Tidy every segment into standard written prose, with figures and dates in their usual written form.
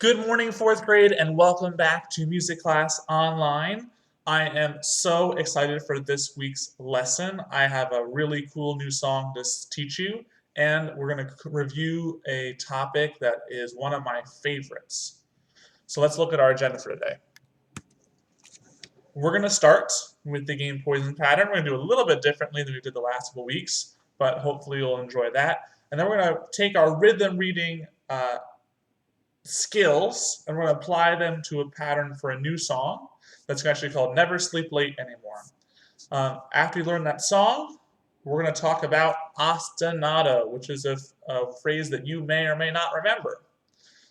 Good morning, fourth grade, and welcome back to Music Class Online. I am so excited for this week's lesson. I have a really cool new song to teach you, and we're going to review a topic that is one of my favorites. So let's look at our agenda for today. We're going to start with the game Poison Pattern. We're going to do a little bit differently than we did the last couple weeks, but hopefully you'll enjoy that. And then we're going to take our rhythm reading skills and we're going to apply them to a pattern for a new song that's actually called Never Sleep Late Anymore. After you learn that song, we're going to talk about ostinato, which is a phrase that you may or may not remember.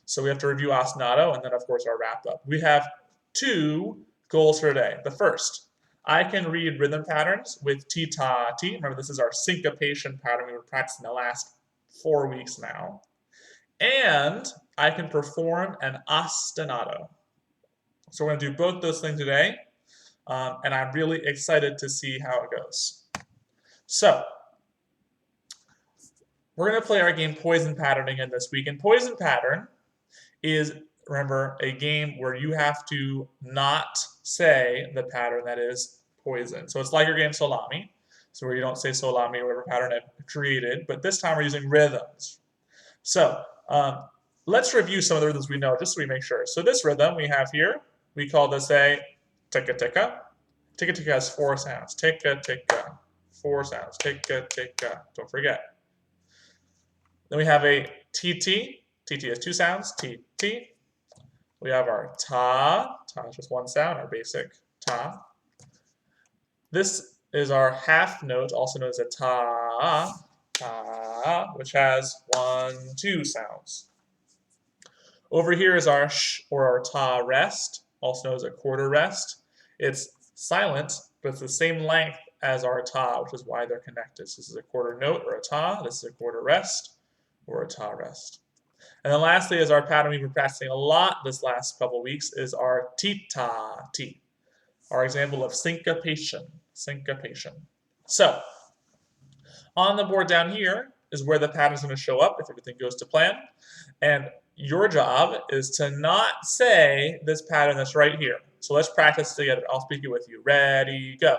So we have to review ostinato and then, of course, our wrap up. We have two goals for today. The first, I can read rhythm patterns with ti-ta-ti. Remember, this is our syncopation pattern we've been practicing the last 4 weeks now. And I can perform an ostinato. So we're going to do both those things today, and I'm really excited to see how it goes. So we're going to play our game Poison Pattern again this week. And Poison Pattern is, remember, a game where you have to not say the pattern that is poison. So it's like your game Salami, so where you don't say Salami or whatever pattern I've created, but this time we're using rhythms. So let's review some of the rhythms we know, just so we make sure. So this rhythm we have here, we call this a ticka-ticka. Ticka-ticka has 4 sounds. Ticka-ticka, 4 sounds. Ticka-ticka, don't forget. Then we have a ti-ti. Ti-ti has 2 sounds. Ti-ti. We have our ta. Ta is just 1 sound, our basic ta. This is our half note, also known as a ta. Ta, which has 1, 2 sounds. Over here is our sh or our ta rest, also known as a quarter rest. It's silent, but it's the same length as our ta, which is why they're connected. So this is a quarter note or a ta. This is a quarter rest or a ta rest. And then lastly is our pattern we've been practicing a lot this last couple weeks is our ti-ta-ti, our example of syncopation. Syncopation. So on the board down here is where the pattern is going to show up if everything goes to plan. And your job is to not say this pattern that's right here. So let's practice together. I'll speak it with you. Ready, go.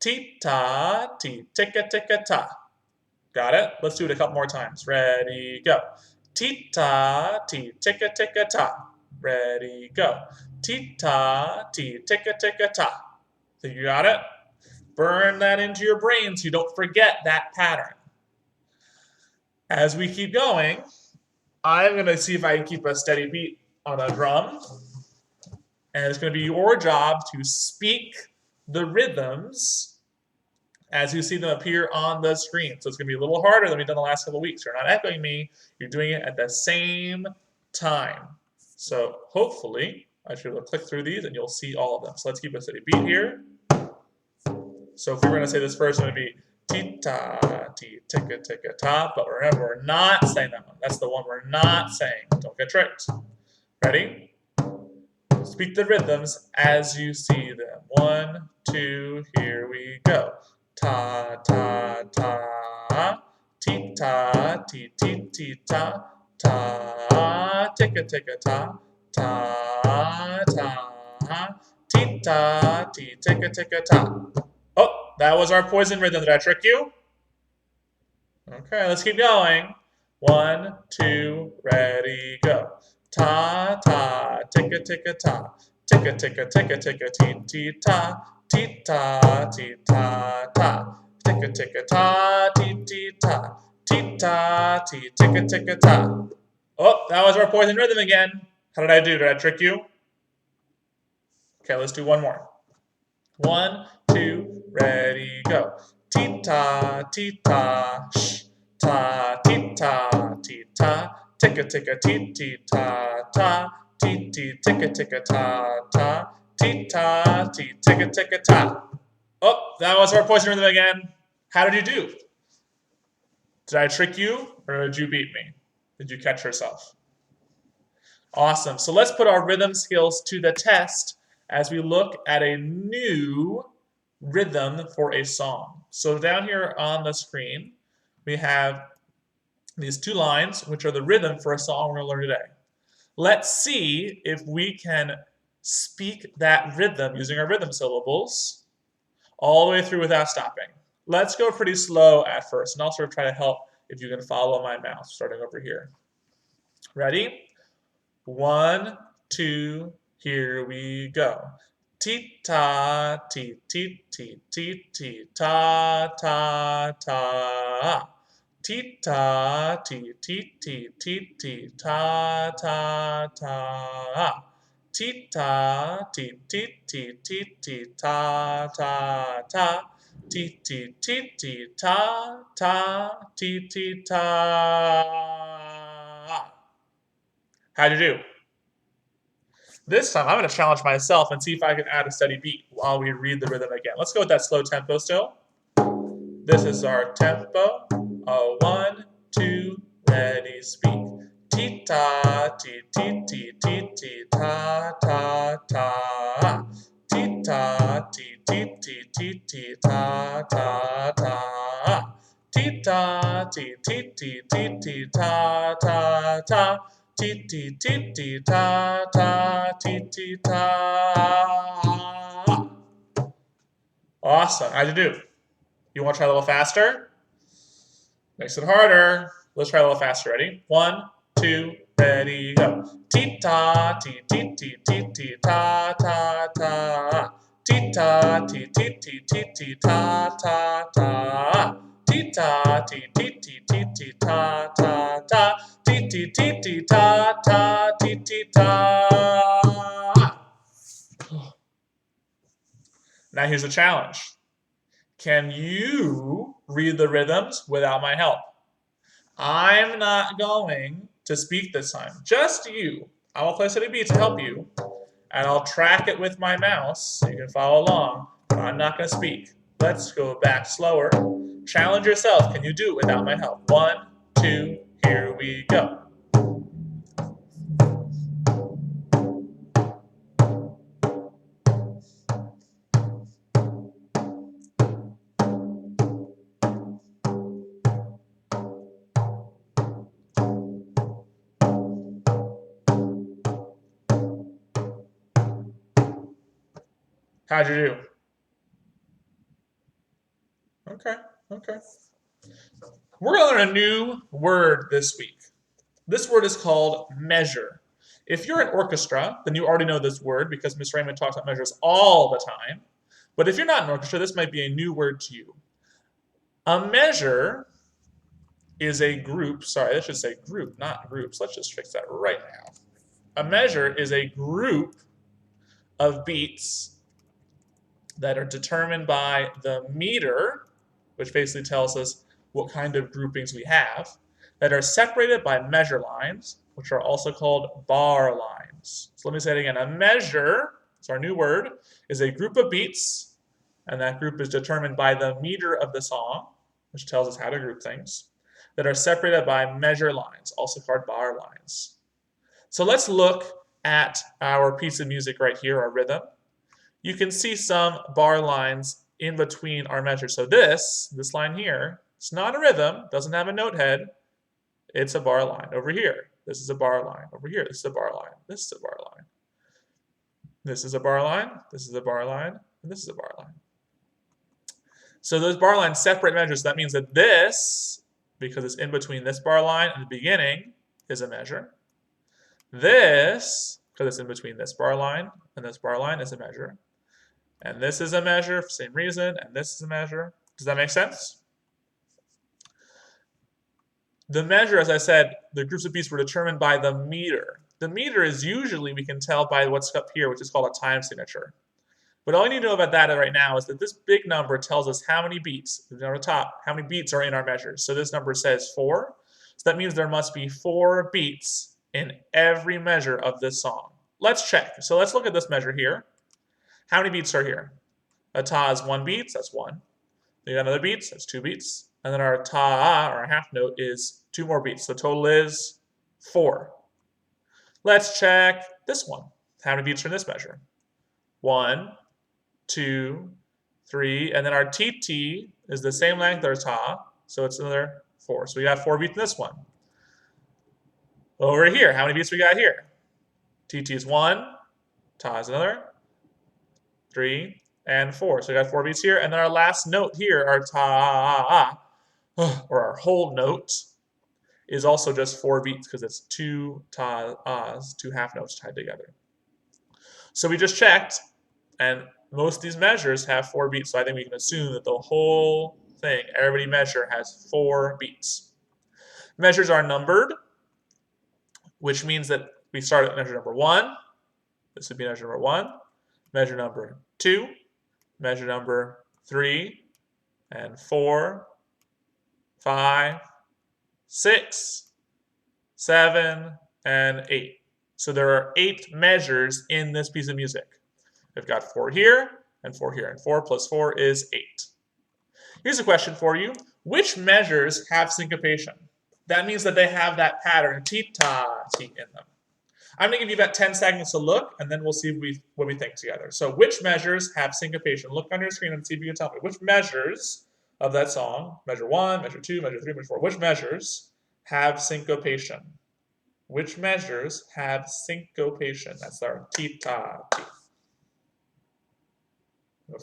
Ti-ta-ti, ticka-ticka-ta. Got it? Let's do it a couple more times. Ready, go. Ti-ta-ti, ticka-ticka-ta. Ready, go. Ti-ta-ti, ticka-ticka-ta. Think you got it? Burn that into your brain so you don't forget that pattern. As we keep going, I'm going to see if I can keep a steady beat on a drum. And it's going to be your job to speak the rhythms as you see them appear on the screen. So it's going to be a little harder than we've done the last couple of weeks. You're not echoing me. You're doing it at the same time. So hopefully, I should be able to click through these and you'll see all of them. So let's keep a steady beat here. So if we're going to say this first, it's going to be ti-ta-ti, ticka-ticka-ta, but remember, we're not saying that one. That's the one we're not saying. Don't get tricked. Ready? Speak the rhythms as you see them. 1, 2, here we go. Ta-ta-ta, ti-ta-ti, ti-ti-ta, ta, ticka-ticka-ta, ta-ta, ti-ta-ti, ticka-ticka-ta. Oh, that was our poison rhythm. Did I trick you? Okay, let's keep going. 1, 2, ready, go. Ta ta, ticka ticka ta, ticka ticka ticka ticka tee tee ta, tee ta tee ta ta, ticka ticka ta, tee tee ta, tee ta tee ticka ticka ta. Oh, that was our poison rhythm again. How did I do? Did I trick you? Okay, let's do one more. 1, 2, ready, go. Tee ta, sh, ta, tee ta, ticka ticka tee tee ta, tee tee ticka ticka ta, tee ta, tee ticka ticka ta. Oh, that was our poison rhythm again. How did you do? Did I trick you or did you beat me? Did you catch yourself? Awesome. So let's put our rhythm skills to the test as we look at a new rhythm for a song. So down here on the screen, we have these 2 lines, which are the rhythm for a song we're going to learn today. Let's see if we can speak that rhythm using our rhythm syllables all the way through without stopping. Let's go pretty slow at first, and I'll sort of try to help if you can follow my mouse, starting over here. Ready? 1, 2, here we go. Ti ta, ti ti ti ti ti ta ta ta. Ti ta, ti ti ti ti ti ta ta ta. Ti ta, ti ti ti ti ti ta ta ta. Ti ti ti ti ta ta ti ti ta. How'd you do? This time I'm going to challenge myself and see if I can add a steady beat while we read the rhythm again. Let's go with that slow tempo still. This is our tempo. 1, 2, ready, speak. Ti ta, ti ti ti ti ti ta ta ta. Ti ta, ti ti ti ti ti ta ta ta. Ti ta, ti ti ti ti ti ta ta ta. Ti ti ti ti ta ta ti ti ta. Awesome. How'd you do? You want to try a little faster? Makes it harder. Let's try a little faster. Ready? 1, 2, ready, go. Ti ta ti ti ti ti ti ta ta ta. Ti ta ti ti ti ti ti ta ta ta. Ti ta ti ti ti ti ti ta ta ta. Ti ti ti ti ta ta ti ti ta. Now here's the challenge. Can you read the rhythms without my help? I'm not going to speak this time, just you. I will play steady beats to help you, and I'll track it with my mouse so you can follow along, but I'm not going to speak. Let's go back slower. Challenge yourself. Can you do it without my help? 1, 2, here we go. How'd you do? Okay. We're going to learn a new word this week. This word is called measure. If you're an orchestra, then you already know this word because Miss Raymond talks about measures all the time. But if you're not an orchestra, this might be a new word to you. A measure is a group. Sorry, that should say group, not groups. Let's just fix that right now. A measure is a group of beats that are determined by the meter, which basically tells us what kind of groupings we have, that are separated by measure lines, which are also called bar lines. So let me say it again. A measure, it's our new word, is a group of beats, and that group is determined by the meter of the song, which tells us how to group things, that are separated by measure lines, also called bar lines. So let's look at our piece of music right here, our rhythm. You can see some bar lines in between our measures. So this line here, it's not a rhythm, doesn't have a note head. It's a bar line. Over here, this is a bar line. Over here, this is a bar line. This is a bar line. This is a bar line. This is a bar line. And this is a bar line. So those bar lines separate measures. That means that this, because it's in between this bar line and the beginning, is a measure. This, because it's in between this bar line and this bar line, is a measure. And this is a measure for the same reason, and this is a measure. Does that make sense? The measure, as I said, the groups of beats were determined by the meter. The meter is usually, we can tell by what's up here, which is called a time signature. But all you need to know about that right now is that this big number tells us how many beats, on the top, how many beats are in our measures. So this number says 4. So that means there must be 4 beats in every measure of this song. Let's check. So let's look at this measure here. How many beats are here? A ta is 1 beat, that's 1. Then you got another beats, that's 2 beats. And then our ta, or our half note, is 2 more beats. The total is 4. Let's check this one. How many beats are in this measure? 1, 2, 3, and then our TT is the same length as our ta, so it's another 4. So we got 4 beats in this one. Over here, how many beats we got here? TT is 1, ta is another, 3, and 4. So we got 4 beats here. And then our last note here, our ta, or our whole note, is also just 4 beats because it's 2 ta-ahs, 2 half notes tied together. So we just checked, and most of these measures have 4 beats. So I think we can assume that the whole thing, every measure, has 4 beats. Measures are numbered, which means that we start at measure number 1. This would be measure number 1. Measure number 2. Measure number 3 and 4, 5, 6, 7, and 8. So there are 8 measures in this piece of music. We've got 4 here and 4 here, and 4 plus 4 is 8. Here's a question for you. Which measures have syncopation? That means that they have that pattern, ti-ta-ti, in them. I'm going to give you about 10 seconds to look, and then we'll see what we think together. So which measures have syncopation? Look on your screen and see if you can tell me. Which measures of that song, measure 1, measure 2, measure 3, measure 4, which measures have syncopation? Which measures have syncopation? That's our ti-ta-ti.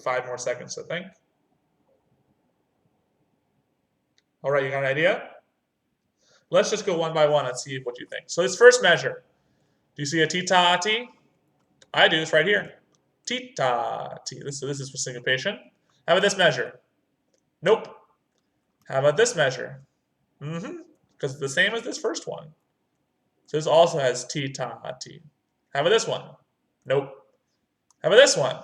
5 more seconds to think. All right, you got an idea? Let's just go one by one and see what you think. So this first measure, do you see a ti-ta-ti? I do, it's right here. Ti-ta-ti. So this is for syncopation. How about this measure? Nope. How about this measure? Because it's the same as this first one. So this also has ti-ta-ti. How about this one? Nope. How about this one?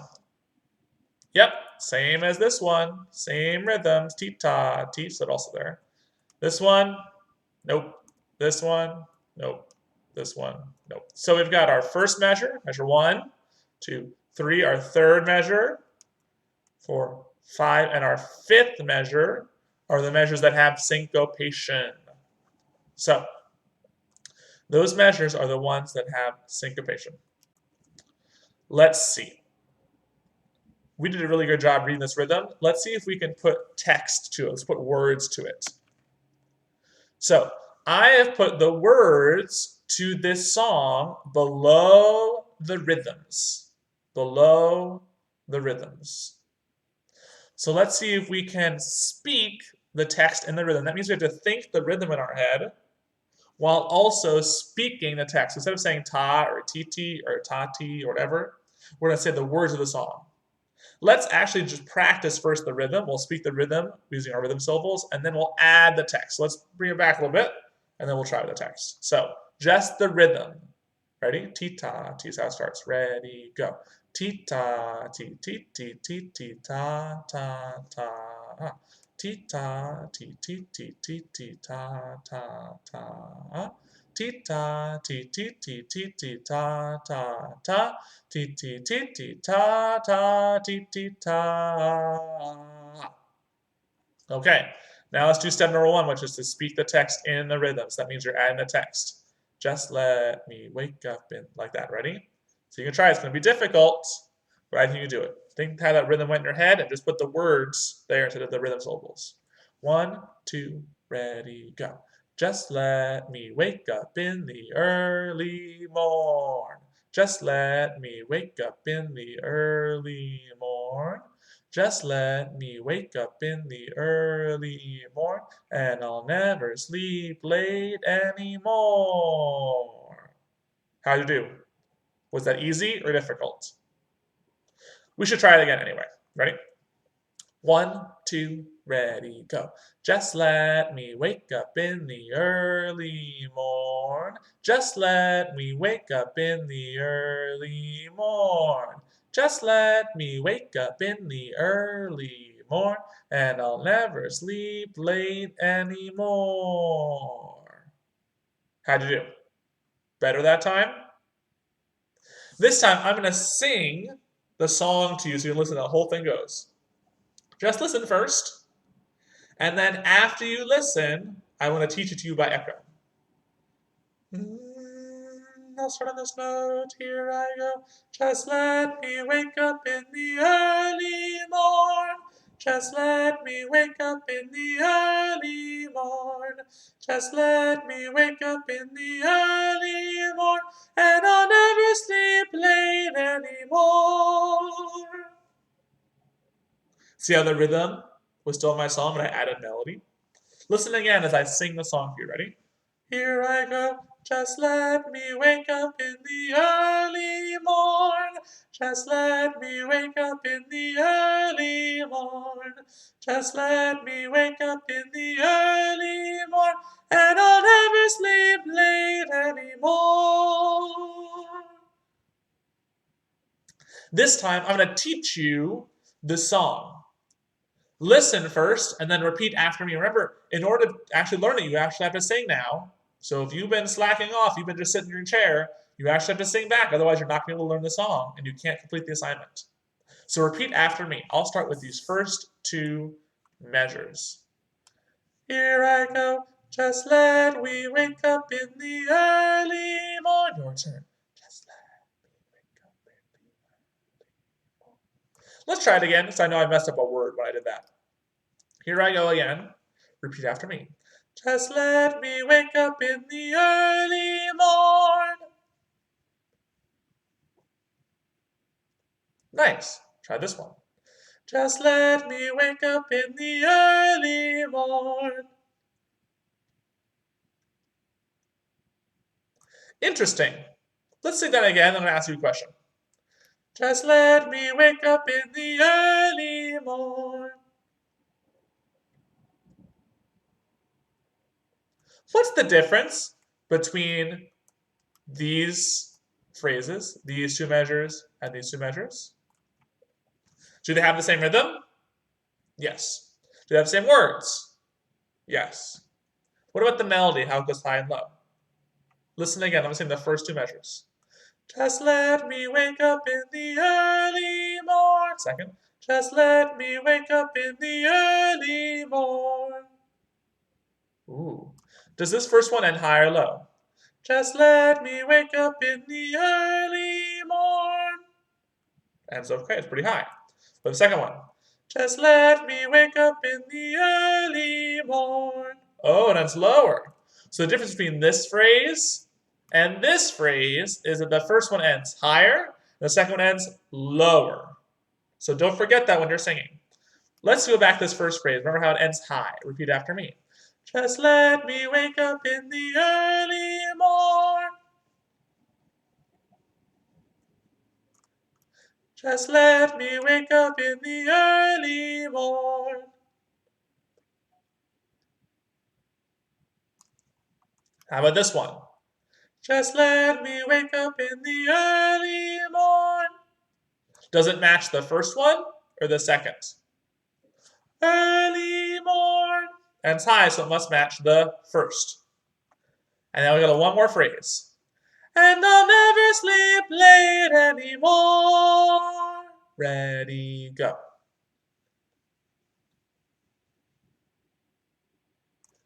Yep, same as this one. Same rhythms, ti-ta-ti, so also there. This one? Nope. This one? Nope. This one? Nope. So we've got our first measure, measure 1, 2, 3, our third measure, 4, 5, and our fifth measure are the measures that have syncopation. So those measures are the ones that have syncopation. Let's see. We did a really good job reading this rhythm. Let's see if we can put text to it. Let's put words to it. So I have put the words to this song below the rhythms. Below the rhythms. So let's see if we can speak the text in the rhythm. That means we have to think the rhythm in our head while also speaking the text. Instead of saying ta or titi or tati or whatever, we're going to say the words of the song. Let's actually just practice first the rhythm. We'll speak the rhythm using our rhythm syllables, and then we'll add the text. So let's bring it back a little bit, and then we'll try the text. So just the rhythm. Ready? Ti-ta, ti is how it starts. Ready, go. Ti-ta, ti, ti, ti, ti, ti, ta, ta, ta. Ti-ta, ti, ti, ti, ti, ti, ta, ta, ta. Ti-ta, ti, ti, ti, ti, ti, ta, ta, ta. Ti, ti, ti, ti, ta, ta, ti, ti, ta. Okay, now let's do step number 1, which is to speak the text in the rhythms. That means you're adding the text. Just let me wake up in, like that. Ready? So you can try it. It's going to be difficult, but I think you do it. Think how that rhythm went in your head and just put the words there instead of the rhythm syllables. 1, 2, ready, go. Just let me wake up in the early morn. Just let me wake up in the early morn. Just let me wake up in the early morn, and I'll never sleep late anymore. How'd you do? Was that easy or difficult? We should try it again anyway. Ready? 1, 2, ready, go. Just let me wake up in the early morn. Just let me wake up in the early morn. Just let me wake up in the early morn, and I'll never sleep late anymore. How'd you do? Better that time? This time I'm going to sing the song to you so you can listen to the whole thing goes. Just listen first, and then after you listen, I want to teach it to you by echo. I'll start on this note, here I go. Just let me wake up in the early morn. Just let me wake up in the early morn. Just let me wake up in the early morn, and I'll never more. See how the rhythm was still in my song, but I added melody? Listen again as I sing the song for you. Ready? Here I go, just let me wake up in the early morn. Just let me wake up in the early morn. Just let me wake up in the early morn, and I'll never sleep late anymore. This time, I'm going to teach you the song. Listen first and then repeat after me. Remember, in order to actually learn it, you actually have to sing now. So if you've been slacking off, you've been just sitting in your chair, you actually have to sing back. Otherwise, you're not going to be able to learn the song and you can't complete the assignment. So repeat after me. I'll start with these first two measures. Here I go, just let me wake up in the early morning. Your turn. Just let me wake up in the early morning. Let's try it again, so I know I messed up a word when I did that. Here I go again. Repeat after me. Just let me wake up in the early morn. Nice. Try this one. Just let me wake up in the early morn. Interesting. Let's sing that again. I'm going to ask you a question. Just let me wake up in the early morn. What's the difference between these phrases, these two measures, and these two measures? Do they have the same rhythm? Yes. Do they have the same words? Yes. What about the melody, how it goes high and low? Listen again, I'm going to sing the first two measures. Just let me wake up in the early morn. Second. Just let me wake up in the early morn. Ooh. Does this first one end high or low? Just let me wake up in the early morn. Ends okay, it's pretty high. But the second one. Just let me wake up in the early morn. Oh, and it's lower. So the difference between this phrase and this phrase is that the first one ends higher, the second one ends lower. So don't forget that when you're singing. Let's go back to this first phrase. Remember how it ends high. Repeat after me. Just let me wake up in the early morn. Just let me wake up in the early morn. How about this one? Just let me wake up in the early morn. Does it match the first one or the second? Early morn. And it's high, so it must match the first. And now we got one more phrase. And I'll never sleep late anymore. Ready, go.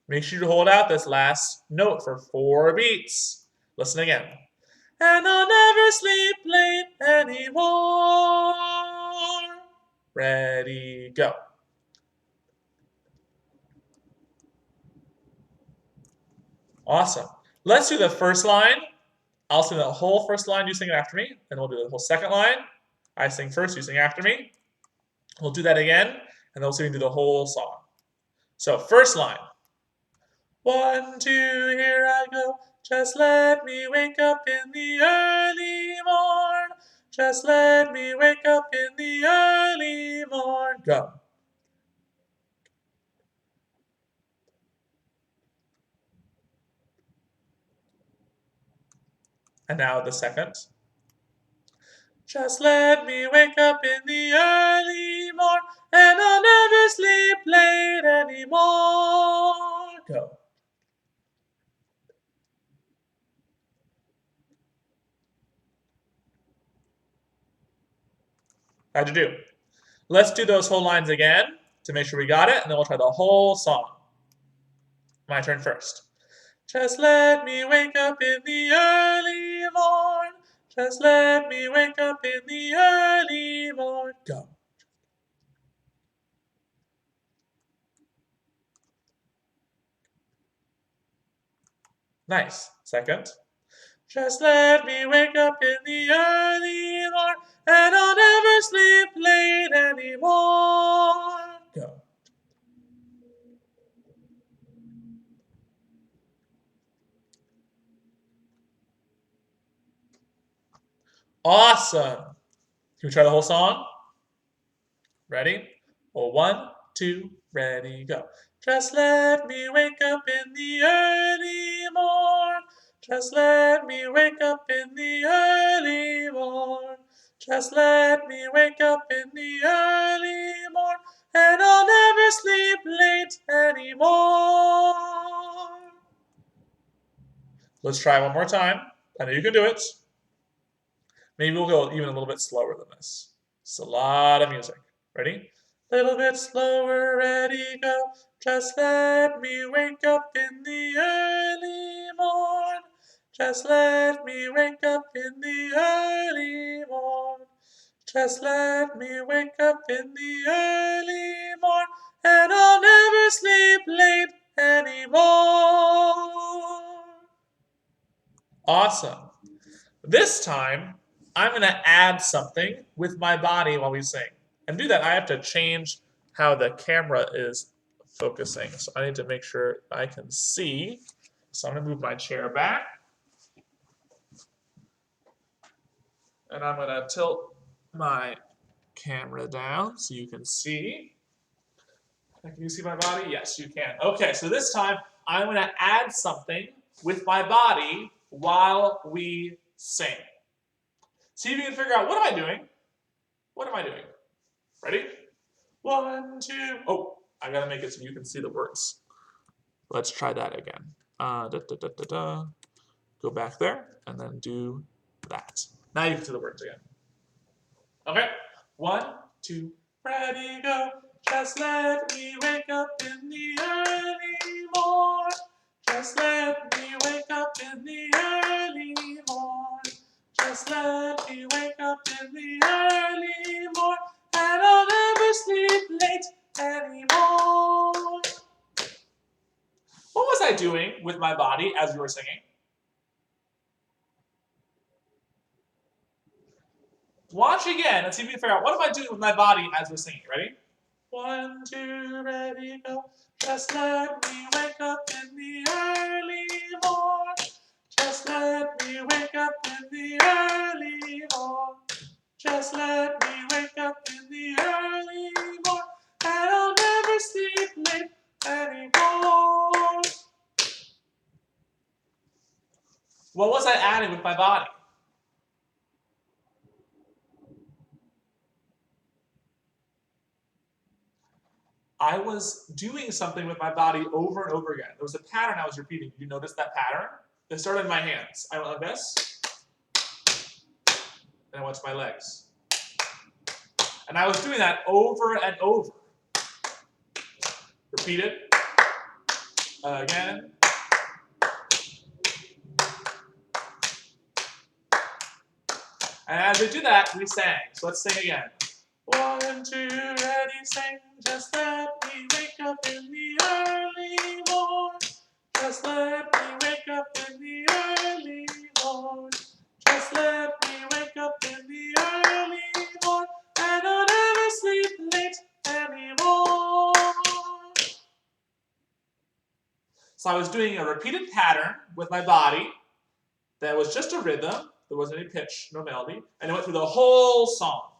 Make sure you hold out this last note for 4 beats. Listen again. And I'll never sleep late anymore. Ready, go. Awesome. Let's do the first line. I'll sing the whole first line, you sing it after me. Then we'll do the whole second line. I sing first, you sing after me. We'll do that again, and then we'll see if we can do the whole song. So first line. 1, 2, here I go. Just let me wake up in the early morn. Just let me wake up in the early morn. Go. And now the second. Just let me wake up in the early morn, and I'll never sleep late anymore. Go. How'd you do? Let's do those whole lines again to make sure we got it, and then we'll try the whole song. My turn first. Just let me wake up in the early morn. Just let me wake up in the early morn. Go. Nice. Second. Just let me wake up in the early morn, and Awesome. Can we try the whole song? Ready? Well, 1, 2, ready, go. Just let me wake up in the early morn. Just let me wake up in the early morn. Just let me wake up in the early morn, and I'll never sleep late anymore. Let's try one more time. I know you can do it. Maybe we'll go even a little bit slower than this. It's a lot of music. Ready? Little bit slower, ready, go. Just let me wake up in the early morn. Just let me wake up in the early morn. Just let me wake up in the early morn, and I'll never sleep late anymore. Awesome. This time, I'm going to add something with my body while we sing. And to do that, I have to change how the camera is focusing. So I need to make sure I can see. So I'm going to move my chair back. And I'm going to tilt my camera down so you can see. Can you see my body? Yes, you can. Okay, so this time I'm going to add something with my body while we sing. See if you can figure out, what am I doing? What am I doing? Ready? 1, 2. Oh, I gotta make it so you can see the words. Let's try that again. Go back there and then do that. Now you can see the words again. Okay. 1, 2, ready, go. Just let me wake up in the early morn. Just let me wake up in the early morn. Just let me wake up in the early morn, and I'll never sleep late anymore. What was I doing with my body as we were singing? Watch again and see if you can figure out, what am I doing with my body as we're singing? Ready? 1, 2, ready, go. Just let me wake up in the early morn. Just let me wake up in the early morn. Just let me wake up in the early morn, and I'll never sleep late anymore. What was I adding with my body? I was doing something with my body over and over again. There was a pattern I was repeating. You notice that pattern? It started in my hands. I went like this, and I went to my legs. And I was doing that over and over. Repeat it again. And as we do that, we sang. So let's sing again. 1, 2, ready, sing. Just let me wake up in the early morn. Just let me wake up in the early morn. Just let me wake up in the early morn, and I'll never sleep late anymore. So I was doing a repeated pattern with my body that was just a rhythm. There wasn't any pitch, no melody, and it went through the whole song.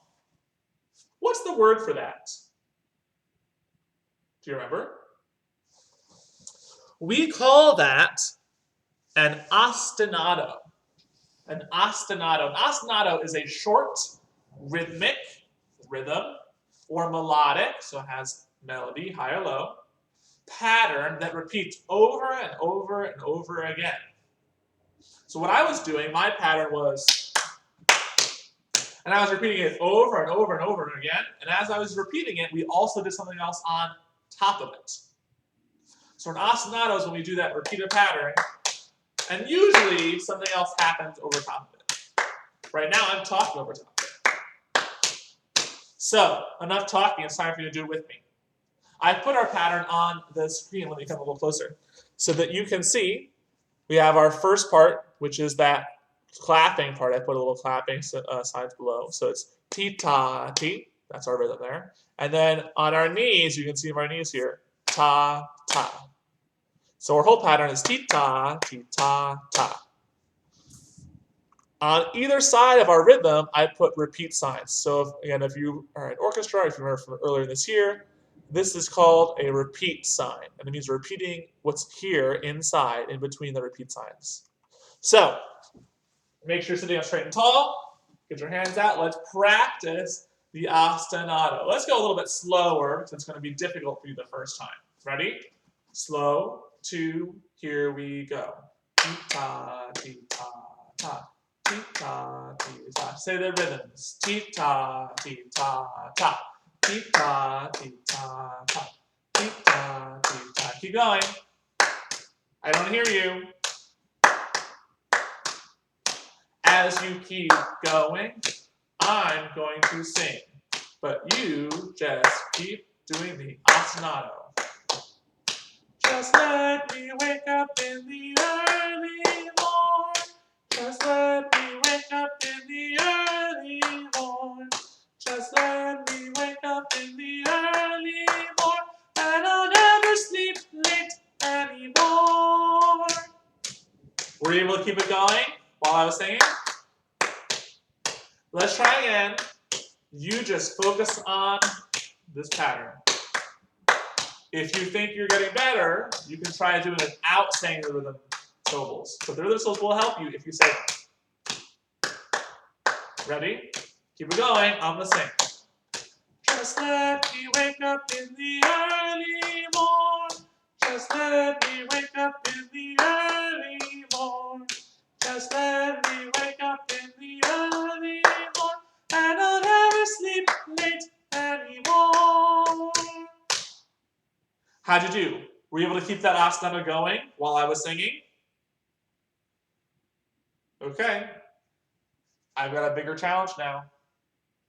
What's the word for that? Do you remember? We call that an ostinato. An ostinato. An ostinato is a short, rhythmic rhythm or melodic, so it has melody, high or low, pattern that repeats over and over and over again. So what I was doing, my pattern was, and I was repeating it over and over and over again, and as I was repeating it, we also did something else on top of it. So an ostinato is when we do that repeated pattern, and usually something else happens over top of it. Right now, I'm talking over top of it. So, enough talking, it's time for you to do it with me. I put our pattern on the screen. Let me come a little closer so that you can see. We have our first part, which is that clapping part. I put a little clapping signs below. So it's ti-ta-ti. That's our rhythm there. And then on our knees, you can see our knees here, ta-ta. So our whole pattern is ti-ta, ti-ta, ta. On either side of our rhythm, I put repeat signs. So if you are an orchestra, if you remember from earlier this year, this is called a repeat sign. And it means repeating what's here inside, in between the repeat signs. So make sure you're sitting up straight and tall. Get your hands out. Let's practice the ostinato. Let's go a little bit slower because it's going to be difficult for you the first time. Ready? Slow, 2, here we go. Ti-ta, ti-ta, ta. Ti-ta, ti-ta. Say the rhythms. Ti-ta, ti-ta, ta. Ti-ta, ti-ta, ta. Ti-ta, ti-ta. Keep going. I don't hear you. As you keep going, I'm going to sing, but you just keep doing the ostinato. Just let me wake up in the early morn. Just let me wake up in the early morn. Just let me wake up in the early morn, and I'll never sleep late anymore. Were you able to keep it going while I was singing? Let's try again. You just focus on this pattern. If you think you're getting better, you can try doing it without saying the rhythm syllables. But the rhythm syllables will help you if you say them. Ready? Keep it going. I'm going to sing. Just let me wake up in the early morn. Just let me wake up in the early morn. Just let me wake up in the early morn, and I'll never sleep late anymore. How'd you do? Were you able to keep that ostinato going while I was singing? Okay. I've got a bigger challenge now.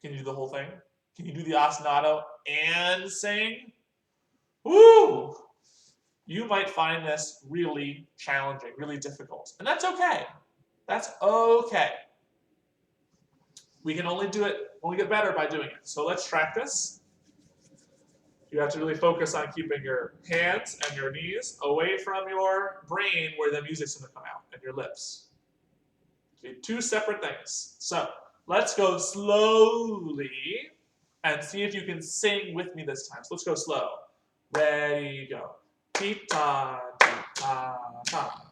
Can you do the whole thing? Can you do the ostinato and sing? Woo! You might find this really challenging, really difficult. And that's okay. That's okay. We can only do it, only get better by doing it. So let's practice. You have to really focus on keeping your hands and your knees away from your brain where the music's going to come out, and your lips. Okay, 2 separate things. So let's go slowly and see if you can sing with me this time. So let's go slow. Ready, go. Ti-ta, ti-ta, ta.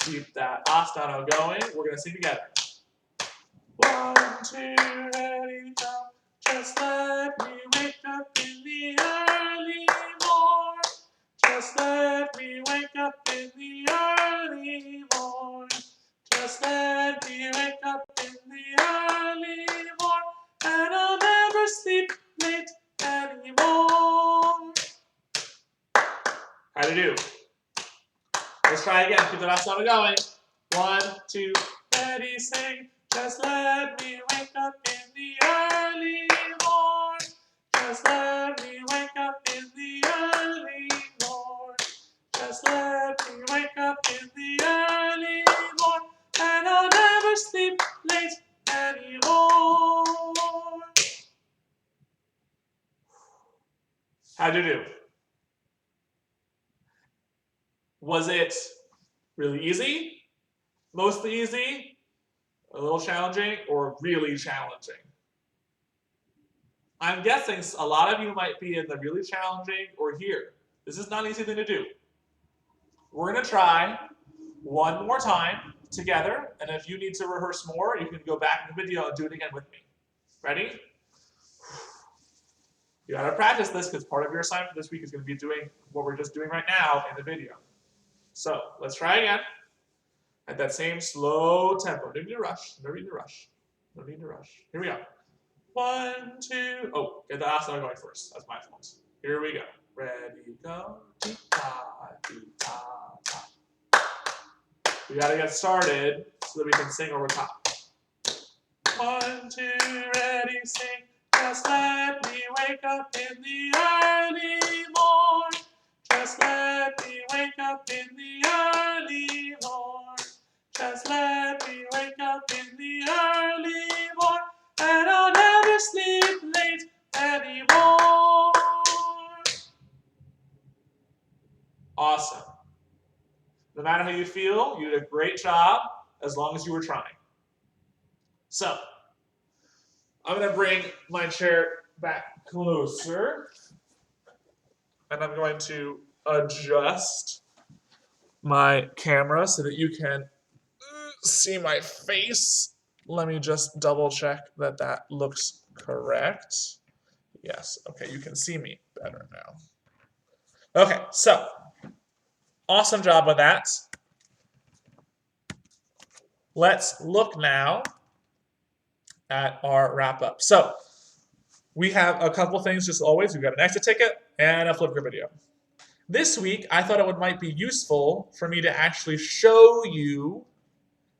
Keep that ostinato going. We're going to sing together. 1, 2, ready, go. Just let me wake up in the early morn. Just let me wake up in the early morn. Just let me wake up in the early morn, and I'll never sleep late anymore. How'd you do? Let's try again. Keep the ostinato going. 1, 2, ready, sing. Just let me wake up in the early morn. Just let me wake up in the early morn. Just let me wake up in the early morn, and I'll never sleep late anymore. How'd you do? Was it really easy? Mostly easy? A little challenging? Or really challenging? I'm guessing a lot of you might be in the really challenging or here. This is not an easy thing to do. We're going to try one more time together, and if you need to rehearse more, you can go back in the video and do it again with me. Ready? You got to practice this because part of your assignment this week is going to be doing what we're just doing right now in the video. So let's try again at that same slow tempo. No need to rush. No need to rush. No need to rush. Here we go. 1, 2. Oh, get the ostinato going first. That's my fault. Here we go. Ready, go. Ti-ta, ti-ta, ta. We got to get started so that we can sing over top. 1, 2, ready, sing. Just let me wake up in the early morn. Just let me wake up in the early morn. Just let me wake up in the early morn, and I'll never sleep late anymore. Awesome. No matter how you feel, you did a great job. as long as you were trying. So, I'm going to bring my chair back closer, and I'm going to adjust my camera so that you can see my face. Let me just double check that that looks correct. Yes, okay, you can see me better now. Okay, so awesome job with that. Let's look now at our wrap up. So we have a couple things, just always. We've got an exit ticket and a Flipgrid video. This week, I thought it might be useful for me to actually show you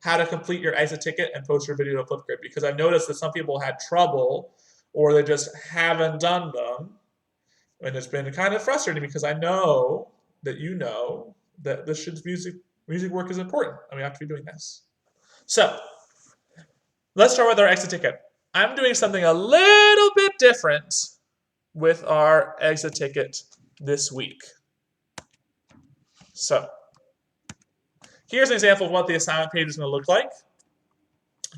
how to complete your exit ticket and post your video to Flipgrid, because I've noticed that some people had trouble or they just haven't done them. And it's been kind of frustrating because I know that you know that music work is important and we have to be doing this. So let's start with our exit ticket. I'm doing something a little bit different with our exit ticket this week. So here's an example of what the assignment page is going to look like.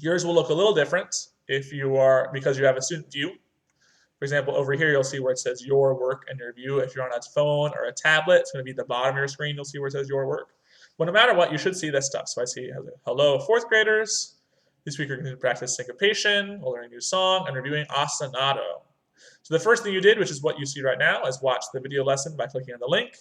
Yours will look a little different because you have a student view. For example, over here, you'll see where it says your work and your view. If you're on a phone or a tablet, it's going to be at the bottom of your screen. You'll see where it says your work. But no matter what, you should see this stuff. So I see, hello, fourth graders. This week, we're going to practice syncopation. We'll learn a new song and reviewing ostinato. So the first thing you did, which is what you see right now, is watch the video lesson by clicking on the link.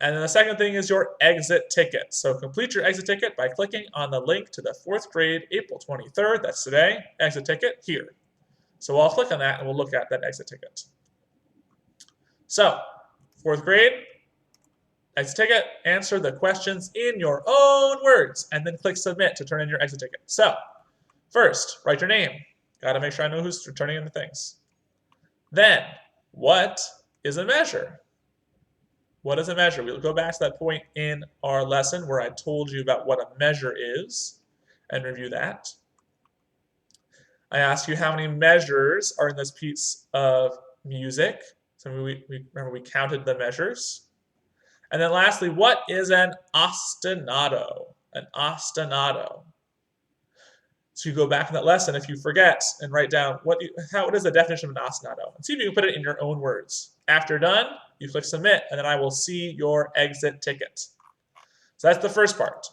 And then the second thing is your exit ticket. So complete your exit ticket by clicking on the link to the fourth grade, April 23rd, that's today, exit ticket here. So I'll click on that and we'll look at that exit ticket. So, fourth grade, exit ticket, answer the questions in your own words, and then click submit to turn in your exit ticket. So, first, write your name. Got to make sure I know who's turning in the things. Then, what is a measure? What is a measure? We'll go back to that point in our lesson where I told you about what a measure is and review that. I asked you how many measures are in this piece of music. So remember we counted the measures. And then lastly, what is an ostinato? An ostinato. So you go back in that lesson if you forget and write down what is the definition of an ostinato, and see if you can put it in your own words. After done, you click submit, and then I will see your exit ticket. So that's the first part.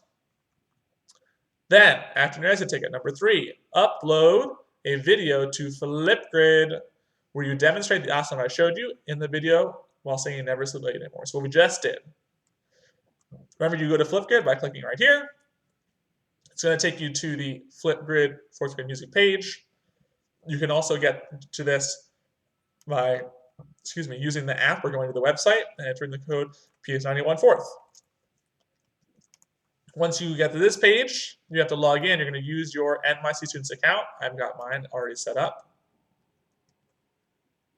Then, after your exit ticket, number 3, upload a video to Flipgrid where you demonstrate the ostinato I showed you in the video while singing Never Sleep Late Anymore. So what we just did. Remember, you go to Flipgrid by clicking right here. It's going to take you to the Flipgrid fourth grade music page. You can also get to this by, using the app or going to the website and entering the code PS914. Once you get to this page, you have to log in. You're going to use your NYC Students account. I've got mine already set up.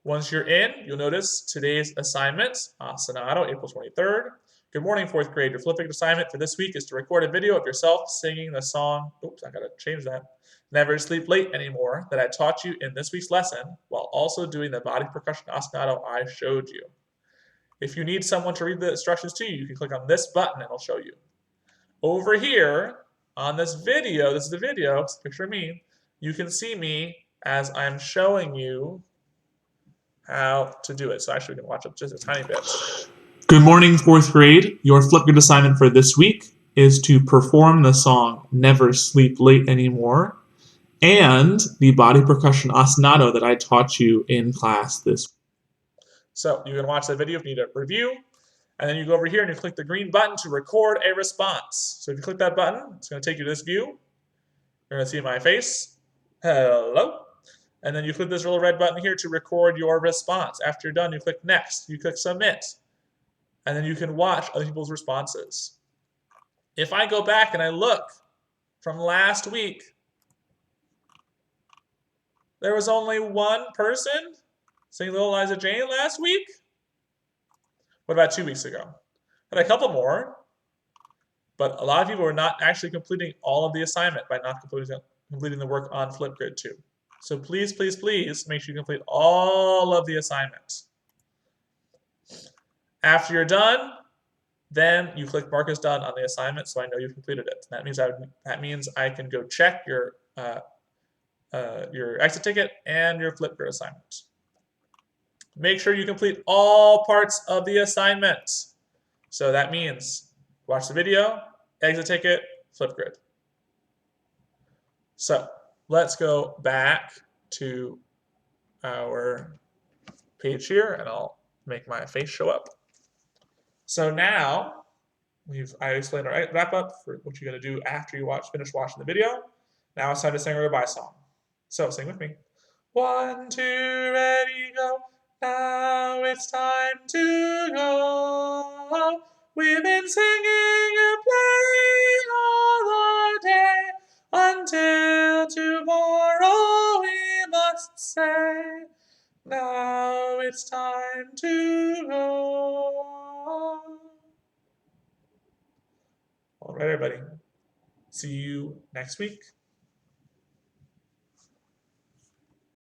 Once you're in, you'll notice today's assignment, ostinato, April 23rd. Good morning, fourth grade. Your Flipgrid assignment for this week is to record a video of yourself singing the song, oops, I gotta change that, Never Sleep Late Anymore, that I taught you in this week's lesson, while also doing the body percussion ostinato I showed you. If you need someone to read the instructions to you, you can click on this button and it'll show you. Over here, on this video, this is the video, it's a picture of me, you can see me as I'm showing you how to do it. So actually we can watch it just a tiny bit. Good morning, fourth grade. Your Flipgrid assignment for this week is to perform the song Never Sleep Late Anymore and the body percussion ostinato that I taught you in class this week. So you can watch that video if you need a review. And then you go over here and you click the green button to record a response. So if you click that button, it's going to take you to this view. You're going to see my face. Hello. And then you click this little red button here to record your response. After you're done, you click next. You click submit. And then you can watch other people's responses. If I go back and I look from last week, there was only one person singing Little Liza Jane last week. What about 2 weeks ago? Had a couple more, but a lot of people were not actually completing all of the assignment by not completing the work on Flipgrid too. So please, please, please make sure you complete all of the assignments. After you're done, Then you click mark as done on the assignment, so I know you've completed it. That means I can go check your exit ticket and your Flipgrid assignment. Make sure you complete all parts of the assignment. So that means watch the video, exit ticket, Flipgrid. So let's go back to our page here, and I'll make my face show up. So now I explained our wrap up for what you're going to do after you finish watching the video. Now it's time to sing our goodbye song. So sing with me. 1, 2, ready, go. Now it's time to go. We've been singing and playing all the day until tomorrow we must say. Now it's time to go. All right, everybody. See you next week.